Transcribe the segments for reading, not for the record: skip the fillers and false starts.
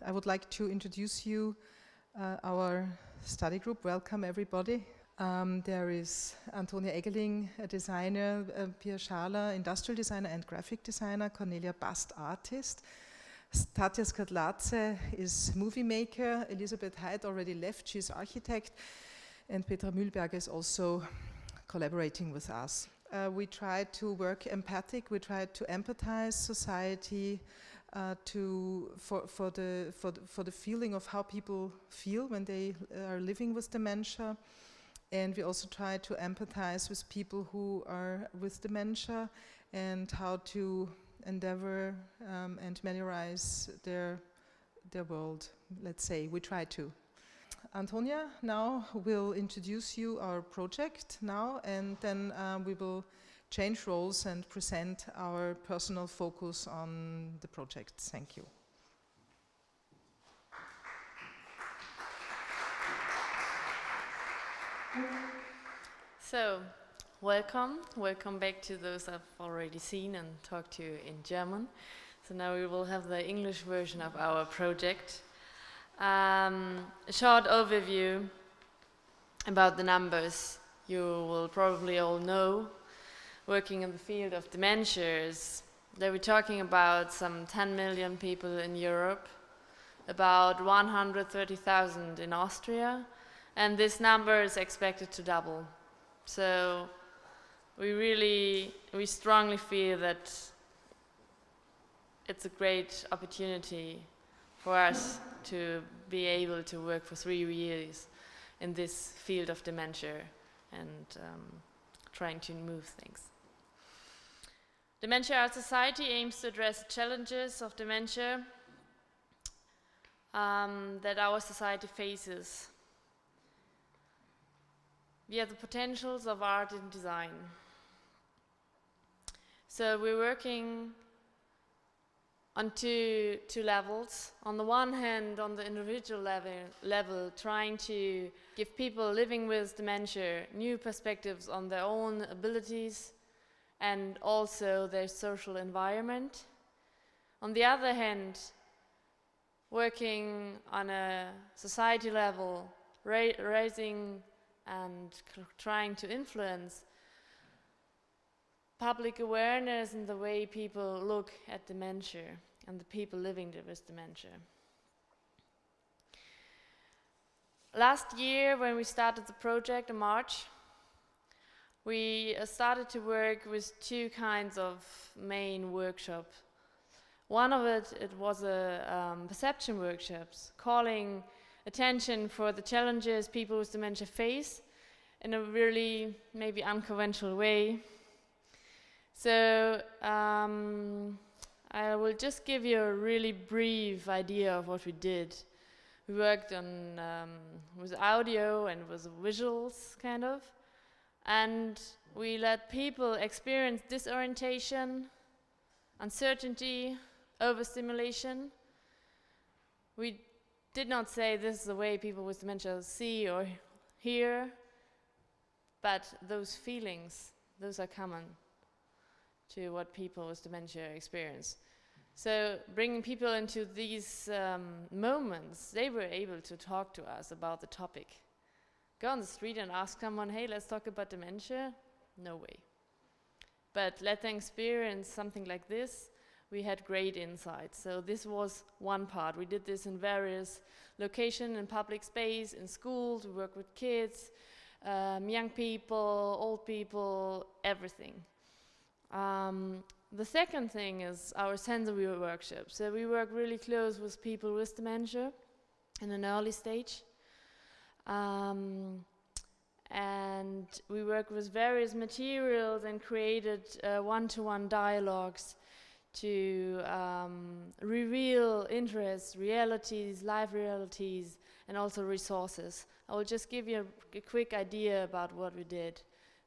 I would like to introduce you our study group. Welcome, everybody. There is Antonia Eggeling, a designer, Pierre Scharler, industrial designer and graphic designer, Cornelia, Bast, artist. Tatia Skhirtladze is movie maker, Elisabeth already left, she's architect, and Petra Mühlberger is also collaborating with us. We try to work empathic, we try to empathize society for the feeling of how people feel when they are living with dementia. And we also try to empathize with people who are with dementia and how to endeavor and mannerize their world, let's say. We try to. Antonia now will introduce you our project now, and then we will change roles and present our personal focus on the project. Thank you. So, welcome back to those I've already seen and talked to in German. So now we will have the English version of our project. A short overview about the numbers. You will probably all know, working in the field of dementias, that we're talking about some 10 million people in Europe, about 130,000 in Austria, and this number is expected to double. So we strongly feel that it's a great opportunity for us to be able to work for 3 years in this field of dementia and trying to move things. Dementia Art Society aims to address the challenges of dementia that our society faces via the potentials of art and design. So we're working on two levels. On the one hand, on the individual level, trying to give people living with dementia new perspectives on their own abilities and also their social environment. On the other hand, working on a society level, raising and trying to influence public awareness in the way people look at dementia and the people living with dementia. Last year, when we started the project in March, we started to work with 2 kinds of main workshops. One of it was a perception workshops, calling attention for the challenges people with dementia face in a really maybe unconventional way. So I will just give you a really brief idea of what we did. We worked on with audio and with visuals, kind of, and we let people experience disorientation, uncertainty, overstimulation. We did not say this is the way people with dementia see or hear, but those feelings, those are common to what people with dementia experience. So bringing people into these moments, they were able to talk to us about the topic. Go on the street and ask someone, hey, let's talk about dementia? No way. But let them experience something like this. We had great insights. So this was one part. We did this in various locations, in public space, in schools. We work with kids, young people, old people, everything. The second thing is our sensory workshop. So we work really close with people with dementia in an early stage. And we work with various materials and created one-to-one dialogues to reveal interests, realities, life realities, and also resources. I will just give you a quick idea about what we did.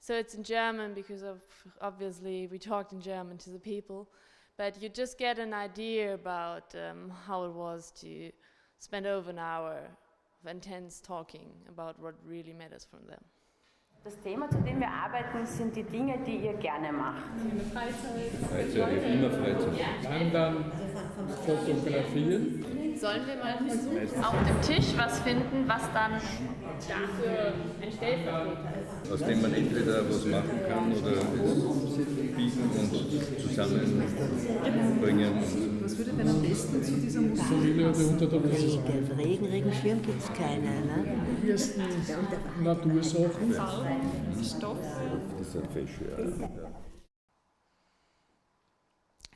So it's in German because obviously we talked in German to the people, but you just get an idea about how it was to spend over an hour of intense talking about what really matters from them. Das Thema, zu dem wir arbeiten, sind die Dinge, die ihr gerne macht. Freizeit, immer Freizeit. Wandern, Fotografieren. Sollen wir mal versuchen, auf dem Tisch was finden, was dann dafür ein Stellvertreter ist? Aus dem man entweder was machen kann oder es biegen und zusammenbringen. Was würde denn am besten zu dieser Musik passen? Regenschirm gibt es keine, ne? Hier ist Natursachen. Stoff. Das ist ein Fisch, ja.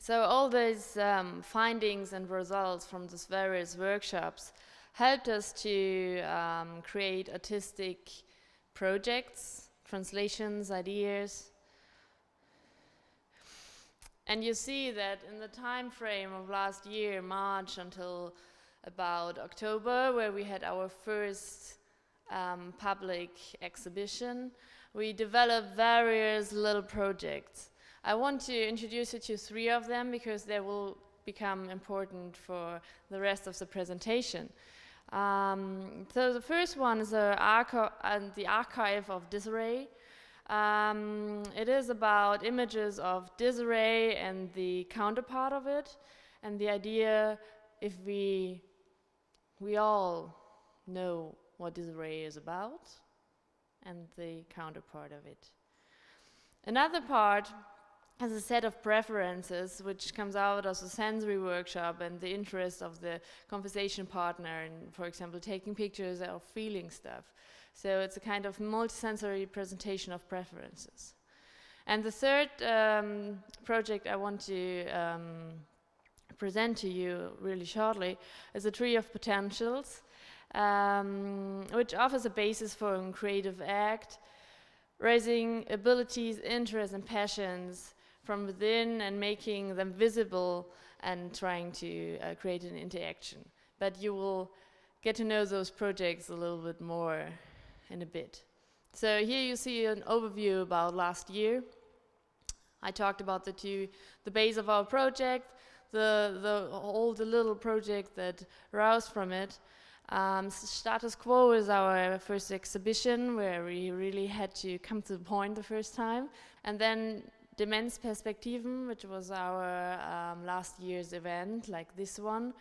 So all these findings and results from these various workshops helped us to create artistic projects, translations, ideas. And you see that in the time frame of last year, March, until about October, where we had our first public exhibition, we developed various little projects. I want to introduce you to 3 of them because they will become important for the rest of the presentation. So the first one is the archive of disarray. It is about images of disarray and the counterpart of it, and the idea if we all know what disarray is about and the counterpart of it. Another part has a set of preferences which comes out of the sensory workshop and the interest of the conversation partner in, for example, taking pictures or feeling stuff. So it's a kind of multisensory presentation of preferences. And the third project I want to present to you really shortly is a tree of potentials, which offers a basis for a creative act, raising abilities, interests, and passions from within and making them visible and trying to create an interaction. But you will get to know those projects a little bit more in a bit. So here you see an overview about last year. I talked about the base of our project, all the little projects that arose from it. Status Quo is our first exhibition where we really had to come to the point the first time. And then Demenzperspektiven, which was our last year's event, like this one,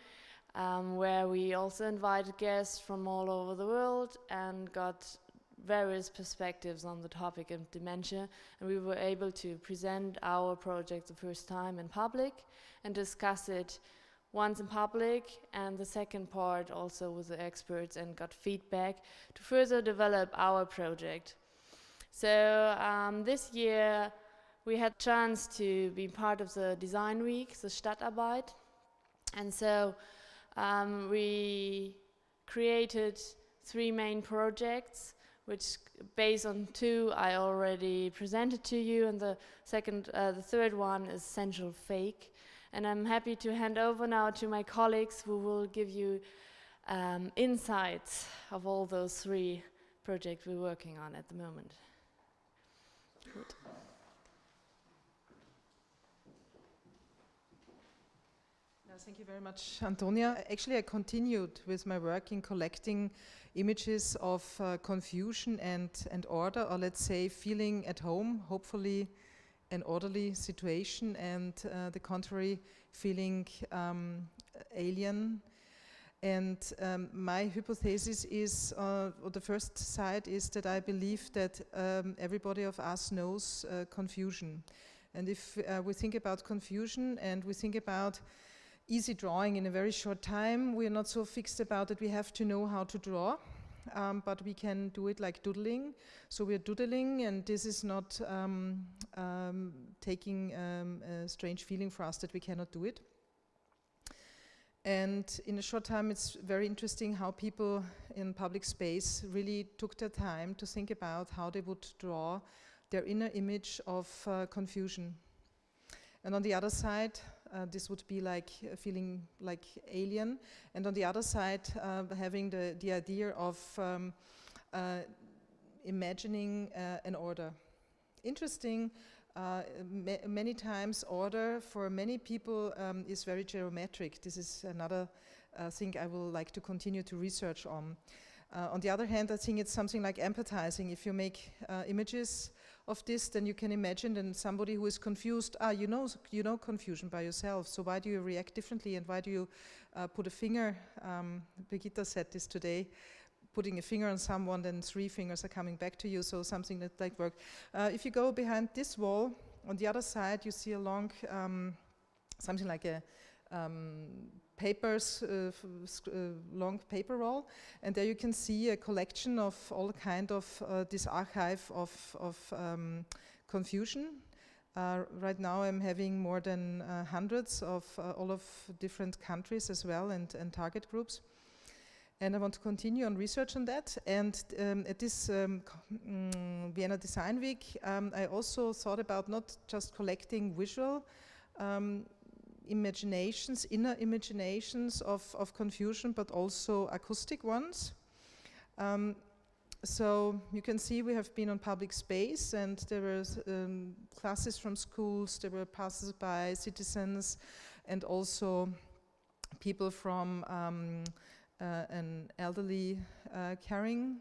where we also invited guests from all over the world and got various perspectives on the topic of dementia, and we were able to present our project the first time in public and discuss it once in public, and the second part also with the experts, and got feedback to further develop our project. So this year we had a chance to be part of the design week, the Stadtarbeit, and so we created 3 main projects, which based on 2 I already presented to you, and the third one is Essential Fake. And I'm happy to hand over now to my colleagues who will give you insights of all those 3 projects we're working on at the moment. Good. Thank you very much, Antonia. Actually, I continued with my work in collecting images of confusion and order, or let's say feeling at home, hopefully an orderly situation, and the contrary, feeling alien. And my hypothesis is, or the first side is that I believe that everybody of us knows confusion. And if we think about confusion and we think about easy drawing in a very short time, we are not so fixed about it. We have to know how to draw, but we can do it like doodling. So we are doodling, and this is not taking a strange feeling for us that we cannot do it. And in a short time, it's very interesting how people in public space really took their time to think about how they would draw their inner image of confusion. And on the other side, this would be like feeling like alien, and on the other side, having the idea of imagining an order. Interesting, many times order for many people is very geometric. This is another thing I will like to continue to research on. On the other hand, I think it's something like empathizing. If you make images of this, then you can imagine then somebody who is confused, you know confusion by yourself, so why do you react differently, and why do you put a finger, Brigitta said this today, putting a finger on someone, then 3 fingers are coming back to you, so something that like worked. If you go behind this wall, on the other side you see a long, something like a long paper roll, and there you can see a collection of all kind of this archive of confusion. Right now I'm having more than hundreds of all of different countries as well, and target groups. And I want to continue on research on that. And at this Vienna Design Week, I also thought about not just collecting visual imaginations, inner imaginations of confusion, but also acoustic ones. So you can see we have been on public space, and there were classes from schools, there were passers-by, citizens, and also people from an elderly caring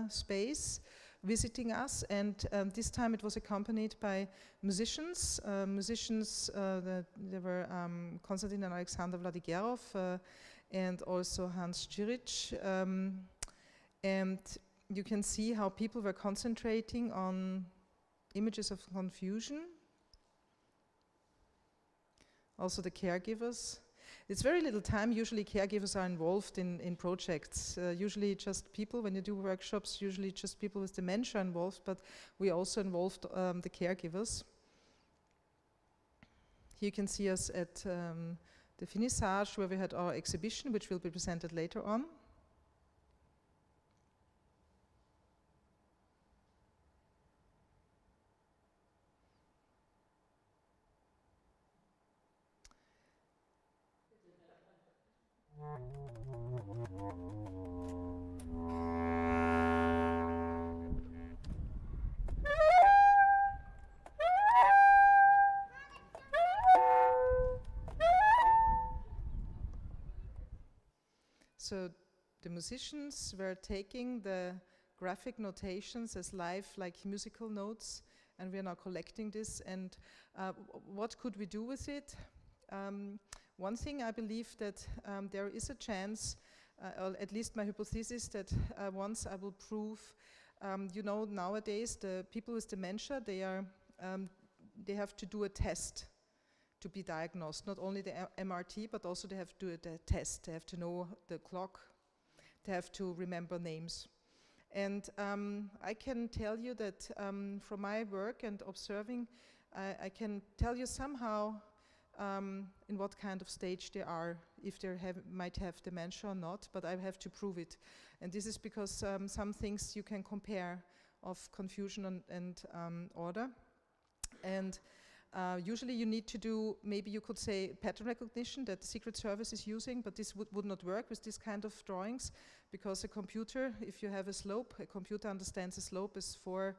space visiting us, and this time it was accompanied by musicians. There were Konstantin and Alexander Vladigerov and also Hans Ciric, and you can see how people were concentrating on images of confusion. Also the caregivers. It's very little time, usually caregivers are involved in projects. Usually just people, when you do workshops, usually just people with dementia involved, but we also involved the caregivers. Here you can see us at the finissage, where we had our exhibition, which will be presented later on. So the musicians were taking the graphic notations as live, like musical notes, and we are now collecting this. And what could we do with it? One thing, I believe that there is a chance, or at least my hypothesis, that once I will prove, you know, nowadays the people with dementia, they have to do a test to be diagnosed, not only the MRT, but also they have to do the test. They have to know the clock, they have to remember names. And I can tell you that from my work and observing, I can tell you somehow in what kind of stage they are, if they might have dementia or not, but I have to prove it. And this is because some things you can compare of confusion and order. And usually you need to do, maybe you could say, pattern recognition that the Secret Service is using, but this would not work with this kind of drawings, because a computer, if you have a slope, a computer understands a slope as 4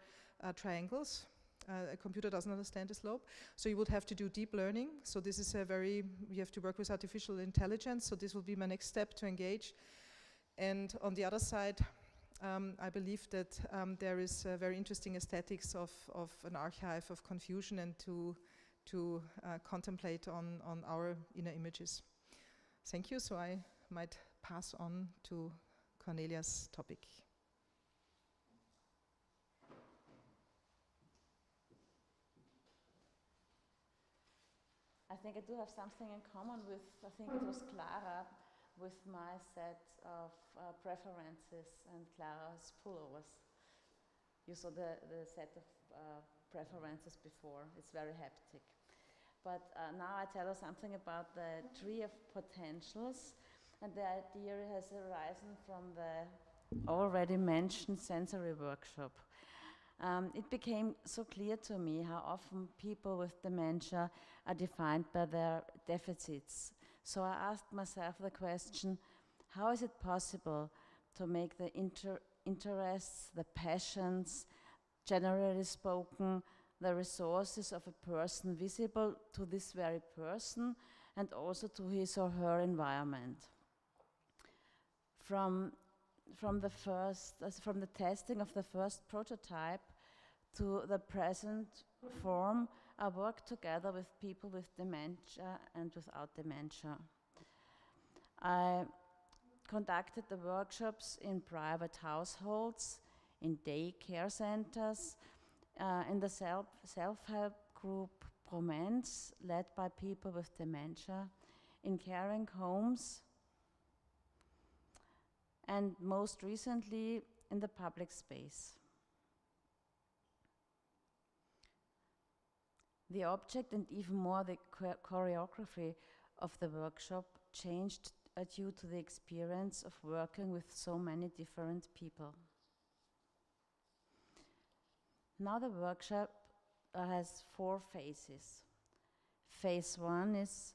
triangles. A computer doesn't understand the slope, so you would have to do deep learning. So this is you have to work with artificial intelligence, so this will be my next step to engage. And on the other side, I believe that there is a very interesting aesthetics of an archive of confusion, and to contemplate on our inner images. Thank you, so I might pass on to Cornelia's topic. I think I do have something in common with, I think it was Clara, with my set of preferences and Clara's pullovers. You saw the set of preferences before. It's very haptic. But now I tell you something about the tree of potentials, and the idea has arisen from the already mentioned sensory workshop. It became so clear to me how often people with dementia are defined by their deficits. So I asked myself the question, how is it possible to make the interests, the passions, generally spoken, the resources of a person visible to this very person and also to his or her environment? From the testing of the first prototype to the present form, I work together with people with dementia and without dementia. I conducted the workshops in private households, in daycare centers, in the self-help group Romance, led by people with dementia, in caring homes, and most recently in the public space. The object and even more the choreography of the workshop changed due to the experience of working with so many different people. Now the workshop has 4 phases. Phase 1 is,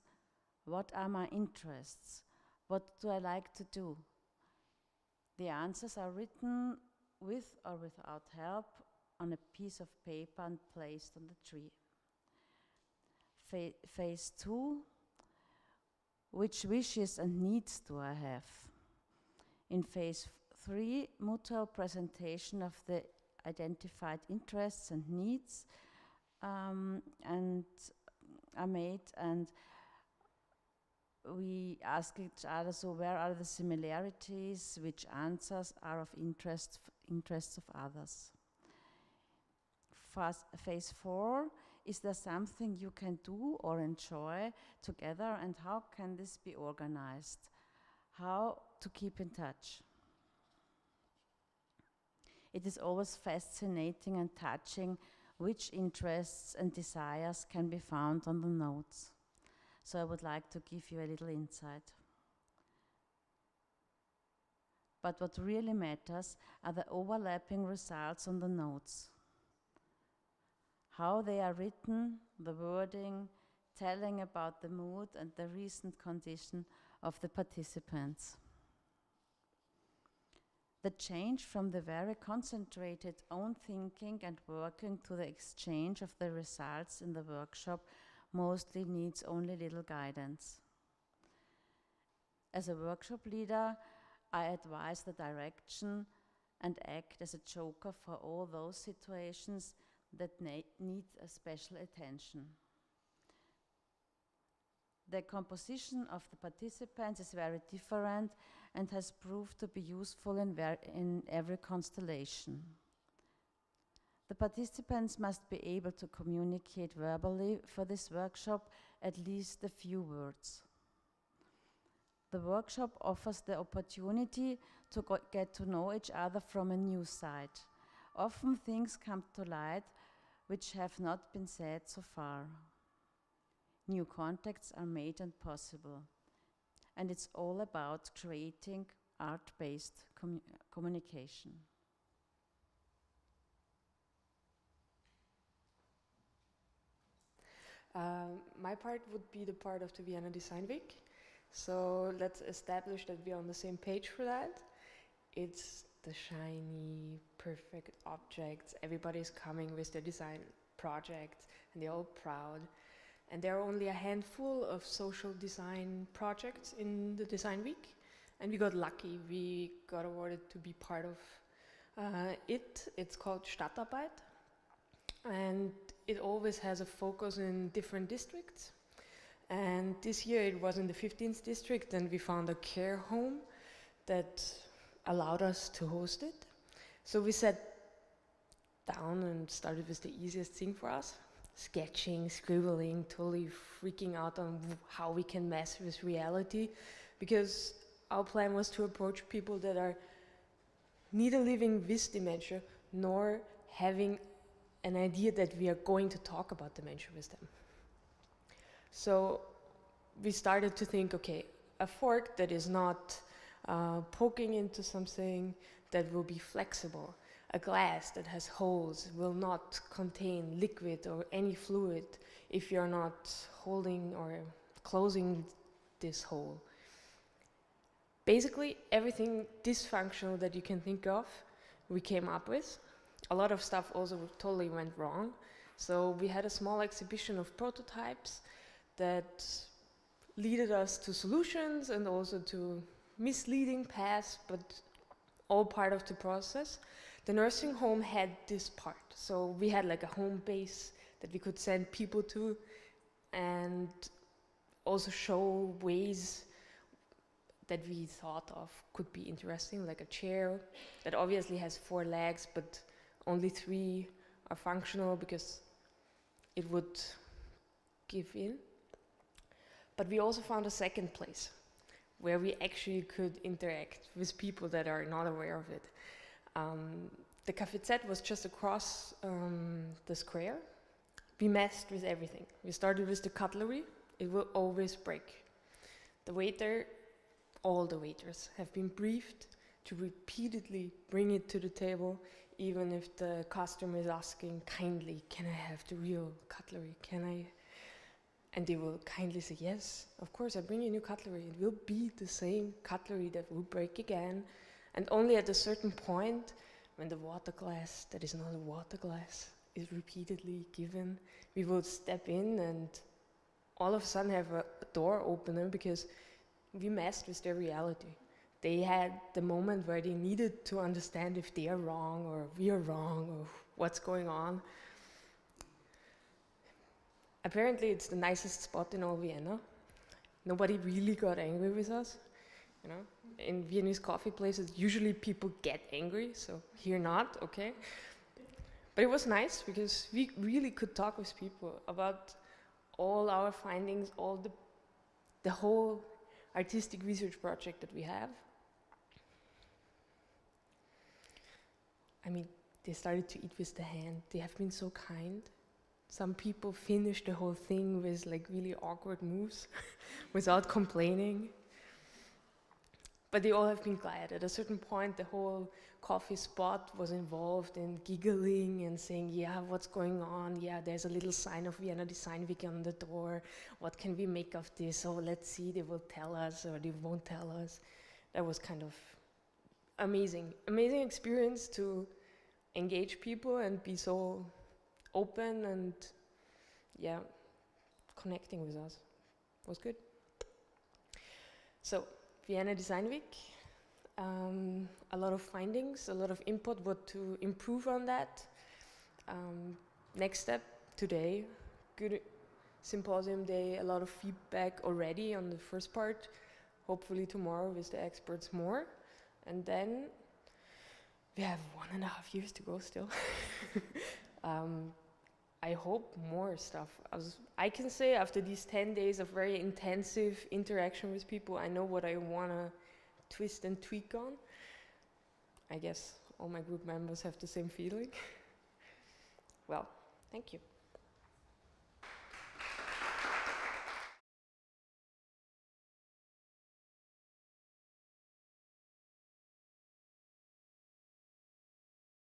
what are my interests? What do I like to do? The answers are written with or without help on a piece of paper and placed on the tree. Phase 2, which wishes and needs do I have? In phase 3, mutual presentation of the identified interests and needs and are made, and we ask each other, so where are the similarities, which answers are of interests of others. Phase 4, is there something you can do or enjoy together, and how can this be organized? How to keep in touch? It is always fascinating and touching which interests and desires can be found on the notes. So I would like to give you a little insight. But what really matters are the overlapping results on the notes. How they are written, the wording, telling about the mood and the recent condition of the participants. The change from the very concentrated own thinking and working to the exchange of the results in the workshop mostly needs only little guidance. As a workshop leader, I advise the direction and act as a joker for all those situations that need a special attention. The composition of the participants is very different and has proved to be useful in every constellation. The participants must be able to communicate verbally for this workshop at least a few words. The workshop offers the opportunity to get to know each other from a new side. Often things come to light which have not been said so far. New contacts are made and possible. And it's all about creating art-based communication. My part would be the part of the Vienna Design Week. So let's establish that we're on the same page for that. It's the shiny, perfect objects. Everybody's coming with their design projects and they're all proud. And there are only a handful of social design projects in the Design Week. And we got lucky. We got awarded to be part of it. It's called Stadtarbeit. And it always has a focus in different districts. And this year it was in the 15th district, and we found a care home that allowed us to host it. So we sat down and started with the easiest thing for us. Sketching, scribbling, totally freaking out on how we can mess with reality, because our plan was to approach people that are neither living with dementia nor having an idea that we are going to talk about dementia with them. So we started to think, okay, a fork that is not poking into something that will be flexible. A glass that has holes will not contain liquid or any fluid if you're not holding or closing this hole. Basically, everything dysfunctional that you can think of, we came up with. A lot of stuff also totally went wrong. So we had a small exhibition of prototypes that led us to solutions and also to misleading paths, but all part of the process. The nursing home had this part. So we had like a home base that we could send people to and also show ways that we thought of could be interesting, like a chair that obviously has 4 legs, but only 3 are functional because it would give in. But we also found a second place where we actually could interact with people that are not aware of it. The Café Z was just across the square. We messed with everything. We started with the cutlery. It will always break. The waiter, all the waiters have been briefed to repeatedly bring it to the table, even if the customer is asking kindly, can I have the real cutlery? Can I? And they will kindly say, yes, of course, I bring you new cutlery. It will be the same cutlery that will break again. And only at a certain point, when the water glass that is not a water glass is repeatedly given, we will step in and all of a sudden have a door opener because we messed with their reality. They had the moment where they needed to understand if they are wrong or we are wrong or what's going on. Apparently it's the nicest spot in all Vienna. Nobody really got angry with us. You know, in Viennese coffee places, usually people get angry, so here not, okay? But it was nice because we really could talk with people about all our findings, all the whole artistic research project that we have. I mean, they started to eat with the hand. They have been so kind. Some people finished the whole thing with like really awkward moves without complaining. But they all have been glad. At a certain point, the whole coffee spot was involved in giggling and saying, yeah, what's going on? Yeah, there's a little sign of Vienna Design Week on the door. What can we make of this? Oh, let's see, they will tell us or they won't tell us. That was kind of amazing. Amazing experience to engage people and be so open and, yeah, connecting with us. It was good. So, Vienna Design Week, a lot of findings, a lot of input, what to improve on that. Next step, today, good symposium day, a lot of feedback already on the first part. Hopefully tomorrow with the experts more. And then we have 1.5 years to go still. I hope more stuff. I can say after these 10 days of very intensive interaction with people, I know what I want to twist and tweak on. I guess all my group members have the same feeling. Well, thank you.